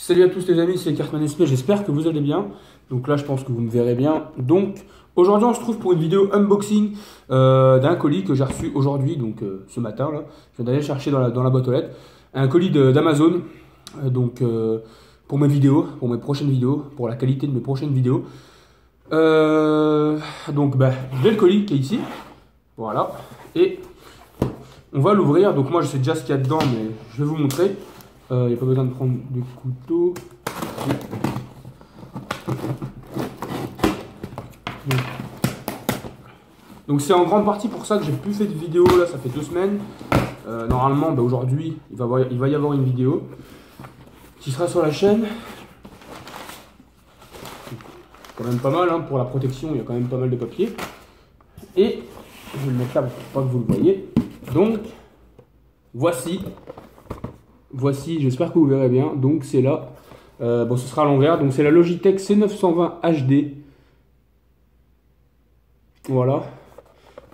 Salut à tous les amis, c'est Cartman SP, j'espère que vous allez bien. Donc là je pense que vous me verrez bien. Donc aujourd'hui on se trouve pour une vidéo unboxing d'un colis que j'ai reçu aujourd'hui, donc ce matin là. Je viens d'aller chercher dans la boîte aux lettres. Un colis d'Amazon, pour mes vidéos, pour mes prochaines vidéos, pour la qualité de mes prochaines vidéos. J'ai le colis qui est ici, voilà. Et on va l'ouvrir, donc moi je sais déjà ce qu'il y a dedans mais je vais vous montrer. Il n'y a pas besoin de prendre de couteau. Donc c'est en grande partie pour ça que j'ai plus fait de vidéo là, ça fait 2 semaines. Normalement aujourd'hui il va y avoir une vidéo qui sera sur la chaîne. Quand même pas mal hein, pour la protection, il y a quand même pas mal de papier. Et je vais le mettre là pour pas que vous le voyez. Donc voici, j'espère que vous verrez bien. Donc c'est là, ce sera à l'envers. Donc c'est la Logitech C920 HD, voilà,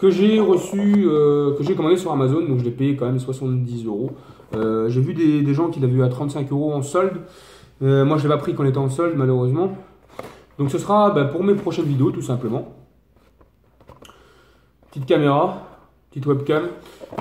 que j'ai reçu, que j'ai commandé sur Amazon. Donc je l'ai payé quand même 70 euros. J'ai vu des gens qui l'avaient eu à 35 euros en solde. Moi je l'ai pas pris quand il était en solde malheureusement. Donc ce sera pour mes prochaines vidéos tout simplement. Petite caméra, petite webcam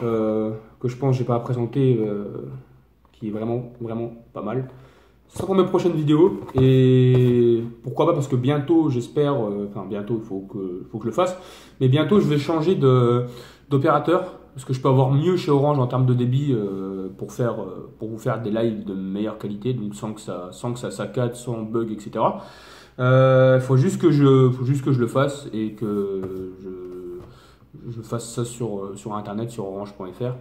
que je pense j'ai pas à présenter. Qui est vraiment pas mal. Ce sera pour mes prochaines vidéos et pourquoi pas parce que bientôt j'espère, bientôt il faut que je le fasse, mais bientôt je vais changer d'opérateur parce que je peux avoir mieux chez Orange en termes de débit pour vous faire des lives de meilleure qualité, donc sans que ça saccade, sans bug, etc. Faut juste que je le fasse et que je fasse ça sur internet, sur orange.fr.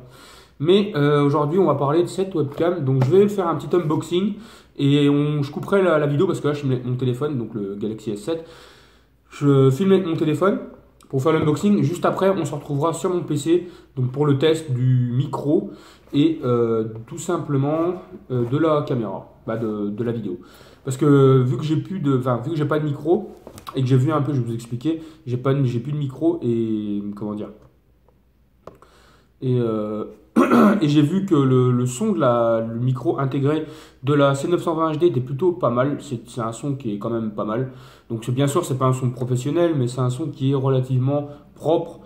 Mais aujourd'hui on va parler de cette webcam, donc je vais faire un petit unboxing et je couperai la vidéo parce que là je filme avec mon téléphone, donc le Galaxy S7. Je filme avec mon téléphone pour faire l'unboxing, juste après on se retrouvera sur mon PC donc pour le test du micro et tout simplement de la caméra, de la vidéo. Parce que vu que j'ai pas de micro et que j'ai vu un peu, je vais vous expliquer, j'ai plus de micro et comment dire. Et j'ai vu que le son le micro intégré de la C920 HD était plutôt pas mal. C'est un son qui est quand même pas mal. Donc bien sûr c'est pas un son professionnel, mais c'est un son qui est relativement propre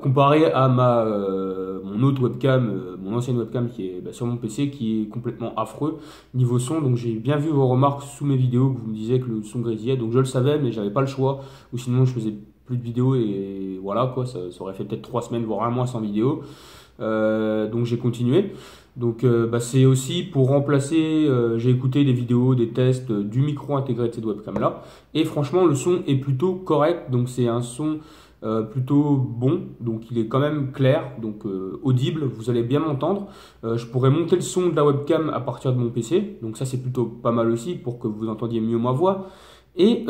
comparé à mon autre webcam, mon ancienne webcam qui est sur mon PC, qui est complètement affreux niveau son. Donc j'ai bien vu vos remarques sous mes vidéos que vous me disiez que le son grésillait. Donc je le savais, mais j'avais pas le choix, ou sinon je faisais plus de vidéos et voilà quoi, ça aurait fait peut-être 3 semaines voire un mois sans vidéo. Donc j'ai continué. Donc c'est aussi pour remplacer, j'ai écouté des vidéos, des tests du micro intégré de cette webcam là, et franchement le son est plutôt correct. Donc c'est un son plutôt bon, donc il est quand même clair, donc audible, vous allez bien m'entendre. Je pourrais monter le son de la webcam à partir de mon PC, donc ça c'est plutôt pas mal aussi pour que vous entendiez mieux ma voix. Et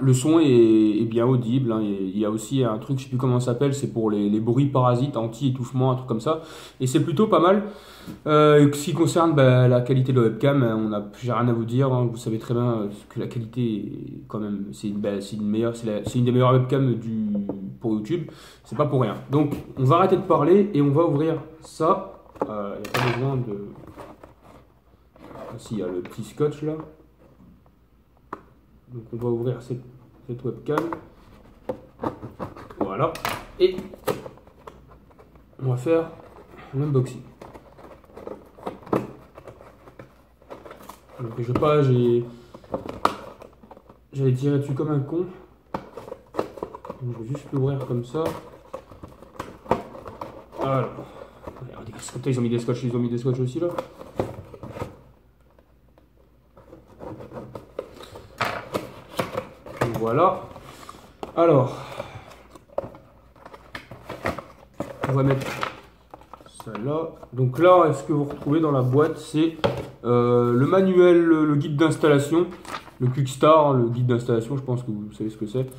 le son est bien audible, hein. Il y a aussi un truc, je sais plus comment ça s'appelle, c'est pour les bruits parasites, anti-étouffement, un truc comme ça. Et c'est plutôt pas mal. Ce qui concerne la qualité de la webcam, j'ai rien à vous dire, hein. Vous savez très bien que la qualité est quand même, c'est une des meilleures webcams pour YouTube. C'est pas pour rien. Donc on va arrêter de parler et on va ouvrir ça. Il n'y a pas besoin de... Ah, si, il y a le petit scotch là. Donc on va ouvrir cette webcam, voilà, et on va faire l'unboxing. Donc j'allais tirer dessus comme un con, donc je vais juste l'ouvrir comme ça. Alors, regardez, ils ont mis des scotch aussi là. Voilà. Alors, on va mettre ça là. Donc là, ce que vous retrouvez dans la boîte, c'est le manuel, le guide d'installation, le Quickstar, le guide d'installation. Je pense que vous savez ce que c'est.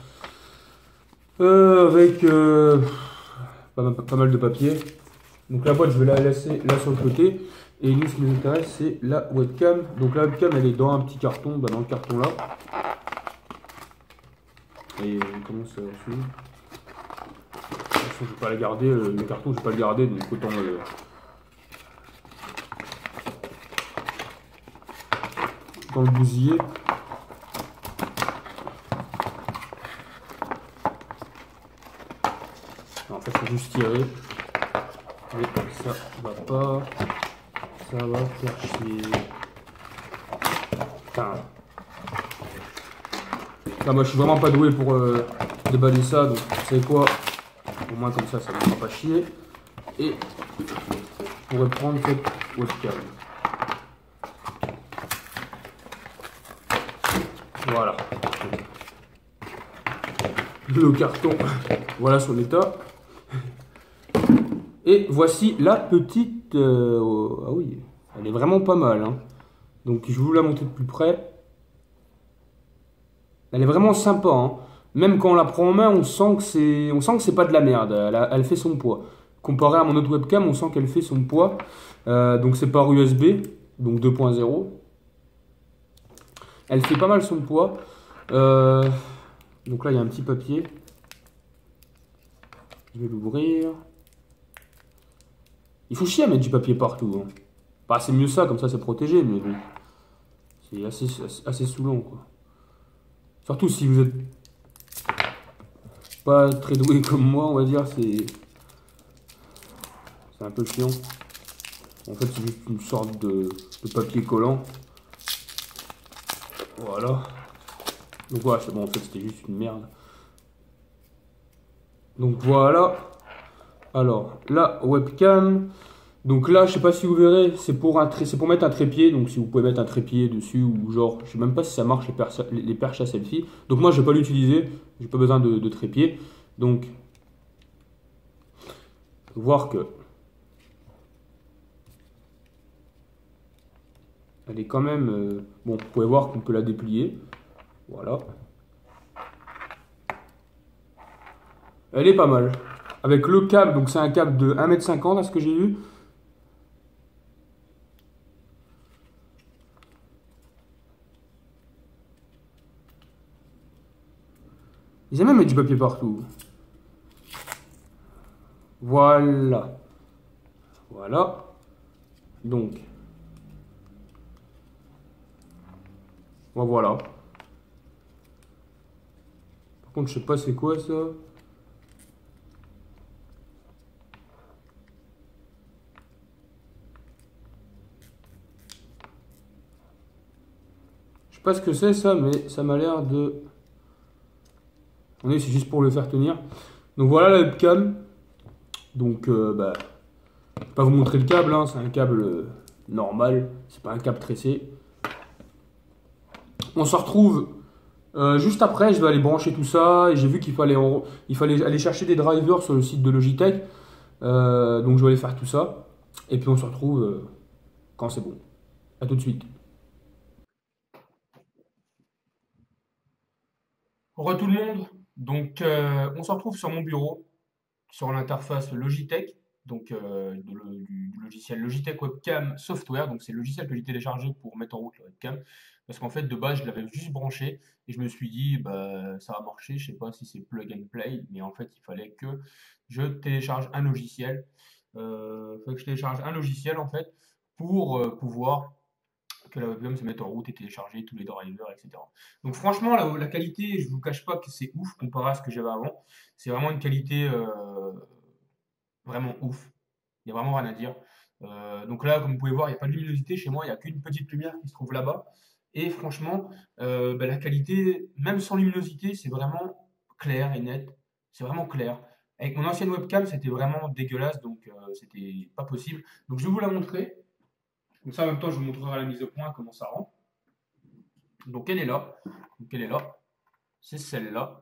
Avec pas mal de papier. Donc la boîte, je vais la laisser là sur le côté. Et nous, ce qui nous intéresse, c'est la webcam. Donc la webcam, elle est dans un petit carton, dans le carton là. Et comment ça s'ouvre? Je ne vais pas la garder, le carton je ne vais pas le garder, donc autant dans le bousiller. En fait, il faut juste tirer. Mais ça va pas. Ça va faire chier. Putain. Là, moi, je suis vraiment pas doué pour déballer ça. Donc, vous savez quoi? Au moins, comme ça ne me fera pas chier. Et je pourrais prendre cette webcam. Voilà. Le carton, voilà son état. Et voici la petite... ah oui, elle est vraiment pas mal. Hein. Donc je vais vous la montrer de plus près. Elle est vraiment sympa. Hein. Même quand on la prend en main, on sent que c'est pas de la merde. Elle fait son poids. Comparé à mon autre webcam, on sent qu'elle fait son poids. Donc c'est par USB, donc 2.0. Elle fait pas mal son poids. Donc là, il y a un petit papier. Je vais l'ouvrir. Il faut chier à mettre du papier partout. Hein. Bah, c'est mieux ça, comme ça c'est protégé, mais bon. C'est assez saoulant, quoi. Surtout si vous êtes pas très doué comme moi, on va dire, c'est un peu chiant. En fait, c'est juste une sorte de papier collant. Voilà. Donc voilà, c'est bon, en fait, c'était juste une merde. Donc voilà. Alors, la webcam. Donc là, je sais pas si vous verrez, c'est pour mettre un trépied. Donc si vous pouvez mettre un trépied dessus ou genre, je sais même pas si ça marche les perches à selfie. Donc moi, je vais pas l'utiliser. J'ai pas besoin de trépied. Donc, voir que elle est quand même. Bon, vous pouvez voir qu'on peut la déplier. Voilà. Elle est pas mal. Avec le câble, donc c'est un câble de 1,50 m à ce que j'ai vu. Ils aiment même mettre du papier partout. Voilà. Voilà. Donc. Voilà. Par contre, je sais pas c'est quoi ça. Je sais pas ce que c'est ça, mais ça m'a l'air de... C'est juste pour le faire tenir. Donc voilà la webcam. Donc bah, je vais pas vous montrer le câble, hein, c'est un câble normal, c'est pas un câble tressé. On se retrouve juste après, je vais aller brancher tout ça et j'ai vu qu'il fallait aller chercher des drivers sur le site de Logitech. Donc je vais aller faire tout ça et puis on se retrouve quand c'est bon. A tout de suite. Re tout le monde, donc on se retrouve sur mon bureau, sur l'interface Logitech, donc du logiciel Logitech Webcam Software, donc c'est le logiciel que j'ai téléchargé pour mettre en route la webcam, parce qu'en fait de base je l'avais juste branché et je me suis dit bah ça va marcher, je sais pas si c'est plug and play, mais en fait il fallait que je télécharge un logiciel, en fait pour pouvoir que la webcam se mette en route et télécharger tous les drivers, etc. Donc franchement, la qualité, je ne vous cache pas que c'est ouf comparé à ce que j'avais avant. C'est vraiment une qualité vraiment ouf. Il n'y a vraiment rien à dire. Donc là, comme vous pouvez voir, il n'y a pas de luminosité chez moi, il n'y a qu'une petite lumière qui se trouve là-bas. Et franchement, bah, la qualité, même sans luminosité, c'est vraiment clair et net. C'est vraiment clair. Avec mon ancienne webcam, c'était vraiment dégueulasse, donc c'était pas possible. Donc je vais vous la montrer. Comme ça, en même temps, je vous montrerai à la mise au point comment ça rend. Donc elle est là. Donc elle est là. C'est celle-là.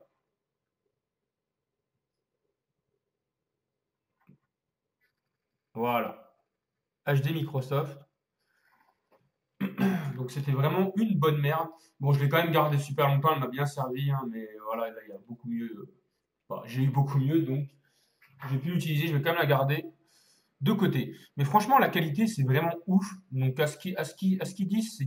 Voilà. HD Microsoft. Donc c'était vraiment une bonne merde. Bon, je l'ai quand même gardé super longtemps, elle m'a bien servi, hein, mais voilà, là, il y a beaucoup mieux. Enfin, j'ai eu beaucoup mieux, donc j'ai pu l'utiliser, je vais quand même la garder de côté. Mais franchement, la qualité, c'est vraiment ouf. Donc à ce qu'ils disent,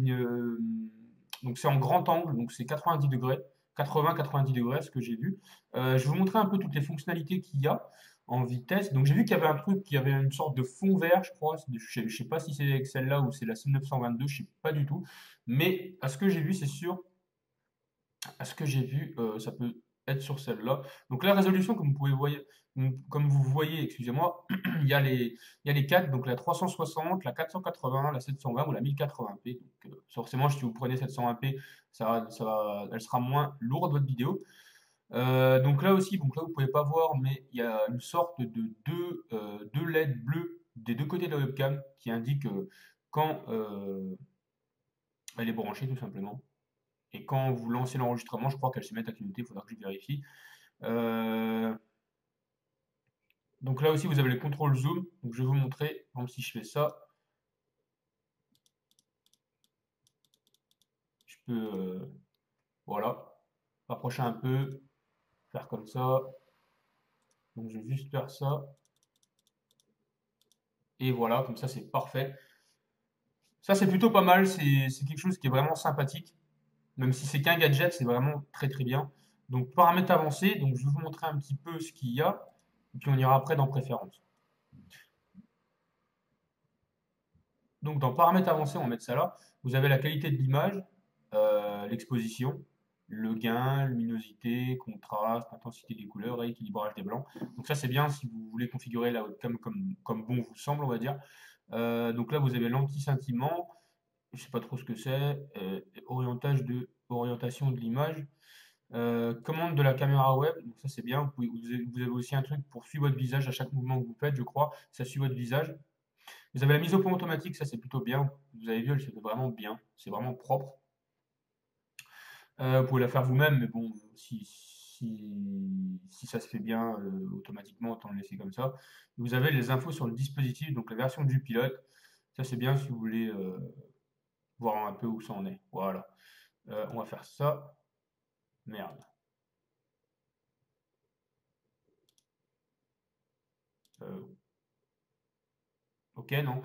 donc c'est en grand angle, donc c'est 90 degrés, 80-90 degrés, ce que j'ai vu. Je vais vous montrer un peu toutes les fonctionnalités qu'il y a. en vitesse. Donc j'ai vu qu'il y avait un truc, qu'il y avait une sorte de fond vert, je crois. Je sais pas si c'est celle-là ou c'est la C922, je sais pas du tout. Mais à ce que j'ai vu, c'est sûr, à ce que j'ai vu, ça peut être sur celle-là. Donc la résolution, comme vous voyez, excusez-moi, il y a les 4, donc la 360, la 480, la 720 ou la 1080p. Donc forcément, si vous prenez 720p, elle sera moins lourde votre vidéo. Donc là aussi, donc là vous pouvez pas voir, mais il y a une sorte de deux LED bleus des deux côtés de la webcam qui indiquent quand elle est branchée tout simplement. Et quand vous lancez l'enregistrement, je crois qu'elles se mettent à clignoter, il faudra que je vérifie. Euh, donc là aussi, vous avez le contrôle zoom. Donc je vais vous montrer, par exemple, si je fais ça, je peux, voilà, rapprocher un peu, faire comme ça. Donc je vais juste faire ça. Et voilà, comme ça, c'est parfait. Ça, c'est plutôt pas mal. C'est quelque chose qui est vraiment sympathique. Même si c'est qu'un gadget, c'est vraiment très très bien. Donc paramètres avancés, donc je vais vous montrer un petit peu ce qu'il y a. Et puis on ira après dans préférences. Donc dans paramètres avancés, on va mettre ça là. Vous avez la qualité de l'image, l'exposition, le gain, luminosité, contraste, intensité des couleurs, rééquilibrage des blancs. Donc ça c'est bien si vous voulez configurer la webcam comme bon vous semble, on va dire. Donc là vous avez l'anti-scintillement, je sais pas trop ce que c'est, orientation de l'image, commande de la caméra web, donc ça c'est bien. Vous avez aussi un truc pour suivre votre visage à chaque mouvement que vous faites, je crois. Ça suit votre visage. Vous avez la mise au point automatique, ça c'est plutôt bien. Vous avez vu, elle se fait vraiment bien. C'est vraiment propre. Vous pouvez la faire vous-même, mais bon, si ça se fait bien automatiquement, autant le laisser comme ça. Vous avez les infos sur le dispositif, donc la version du pilote. Ça c'est bien si vous voulez voir un peu où ça en est. Voilà. On va faire ça. Merde. Euh, ok, non.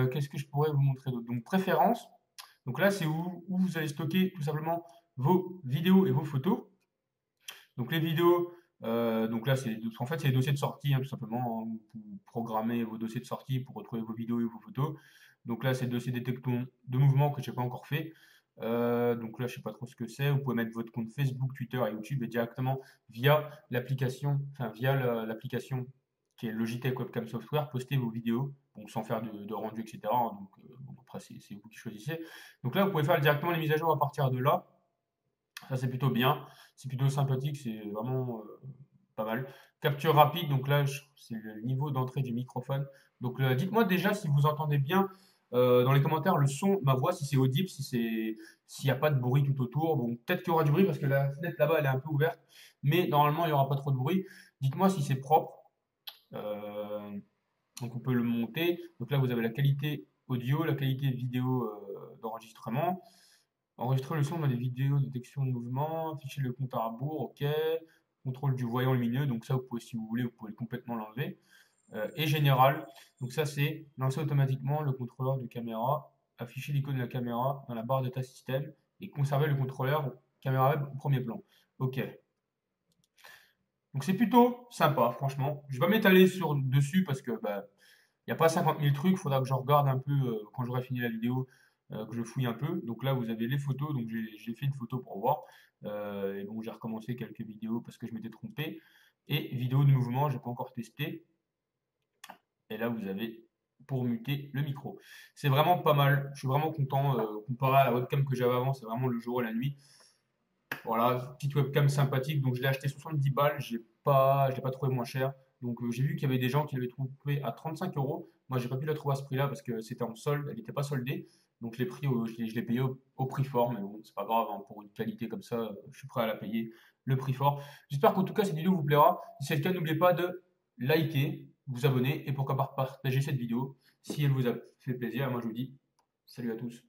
Qu'est-ce que je pourrais vous montrer d'autre? Donc préférences. Donc là, c'est où vous allez stocker tout simplement vos vidéos et vos photos. Donc les vidéos, donc là, en fait, c'est les dossiers de sortie, hein, tout simplement, hein. Vous programmez vos dossiers de sortie pour retrouver vos vidéos et vos photos. Donc là, c'est le dossier détection de mouvement que je n'ai pas encore fait. Donc là, je ne sais pas trop ce que c'est. Vous pouvez mettre votre compte Facebook, Twitter et YouTube et directement via l'application, enfin via l'application qui est Logitech Webcam Software, poster vos vidéos, bon, sans faire de rendu, etc. Donc bon, après, c'est vous qui choisissez. Donc là, vous pouvez faire directement les mises à jour à partir de là. Ça, c'est plutôt bien. C'est plutôt sympathique. C'est vraiment pas mal. Capture rapide. Donc là, c'est le niveau d'entrée du microphone. Donc dites-moi déjà si vous entendez bien dans les commentaires le son, ma voix, si c'est audible, s'il n'y a pas de bruit tout autour. Bon, peut-être qu'il y aura du bruit parce que la fenêtre là-bas, elle est un peu ouverte. Mais normalement, il n'y aura pas trop de bruit. Dites-moi si c'est propre. Euh, donc on peut le monter. Donc là, vous avez la qualité audio, la qualité vidéo d'enregistrement. Enregistrer le son dans des vidéos de détection de mouvement, afficher le compte à rebours, ok. Contrôle du voyant lumineux, donc ça, vous pouvez, si vous voulez, vous pouvez complètement l'enlever. Et général, donc ça, c'est lancer automatiquement le contrôleur de caméra, afficher l'icône de la caméra dans la barre d'état système et conserver le contrôleur caméra web au premier plan. Ok. Donc c'est plutôt sympa, franchement. Je vais pas m'étaler dessus parce que bah, il n'y a pas 50 000 trucs, il faudra que je regarde un peu quand j'aurai fini la vidéo, que je fouille un peu. Donc là, vous avez les photos, donc j'ai fait une photo pour voir. Et bon, j'ai recommencé quelques vidéos parce que je m'étais trompé. Et vidéo de mouvement, j'ai pas encore testé. Et là, vous avez pour muter le micro. C'est vraiment pas mal. Je suis vraiment content comparé à la webcam que j'avais avant. C'est vraiment le jour et la nuit. Voilà, petite webcam sympathique. Donc je l'ai acheté 70 balles. Je l'ai pas trouvé moins cher. Donc j'ai vu qu'il y avait des gens qui l'avaient trouvé à 35 euros. Moi, j'ai pas pu la trouver à ce prix-là parce que c'était en solde. Elle n'était pas soldée. Donc je l'ai payé au prix fort. Mais bon, c'est pas grave, hein. Pour une qualité comme ça, je suis prêt à la payer le prix fort. J'espère qu'en tout cas cette vidéo vous plaira. Si c'est le cas, n'oubliez pas de liker, vous abonner et pourquoi pas partager cette vidéo si elle vous a fait plaisir. Et moi, je vous dis salut à tous.